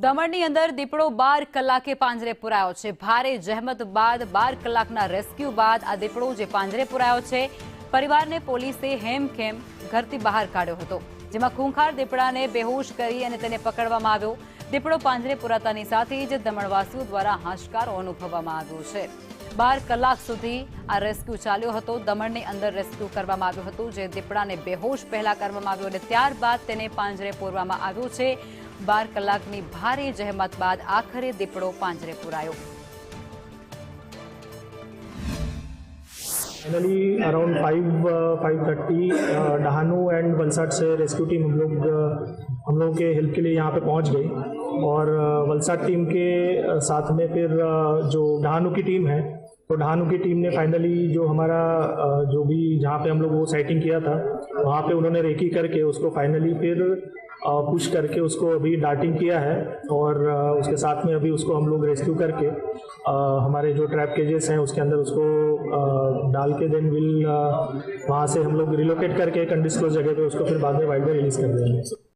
દમણની અંદર દીપડો 12 કલાકે પાંજરે પુરાયો છે। ભારે જહેમત બાદ 12 કલાકના રેસ્ક્યુ બાદ આ દીપડો જે પાંજરે પુરાયો છે, પરિવારને પોલીસે હેમખેમ ઘરથી બહાર કાઢ્યો હતો, જેમાં ખૂંખાર દીપડાને બેહોશ કરી અને તેને પકડવામાં આવ્યો। દીપડો પાંજરે પુરાતાની સાથે જ દમણવાસીઓ દ્વારા હાશકારો અનુભવવામાં આવ્યો છે। 12 કલાક સુધી આ રેસ્ક્યુ ચાલ્યો હતો। દમણની અંદર રેસ્ક્યુ કરવામાં આવ્યું હતું, જે દીપડાને બેહોશ પહેલા કરવામાં આવ્યો અને ત્યારબાદ તેને પાંજરે પૂરવામાં આવ્યો છે। 12 કલાકની ભારે જહેમત બાદ આખરે દીપડો પાંજરે પુરાયો। Finally around 5:30 Dahanu and Valsad से रेस्क्यू टीम हम लोग के हेल्प के लिए यहाँ पे पहुँच गई और वलसाड टीम के साथ में फिर जो डहानू की टीम है, तो डहानू की टीम ने फाइनली जो हमारा जो भी जहाँ पे हम लोग वो साइटिंग किया था, वहाँ पे उन्होंने रेकी करके उसको फाइनली फिर पुश करके उसको अभी डार्टिंग किया है और उसके साथ में अभी उसको हम लोग रेस्क्यू करके हमारे जो ट्रैप केजेस हैं उसके अंदर उसको डाल के देन वहाँ से हम लोग रिलोकेट करके एक अनडिस्क्लोज जगह पे उसको फिर बाद में वाइल्ड में रिलीज कर देंगे।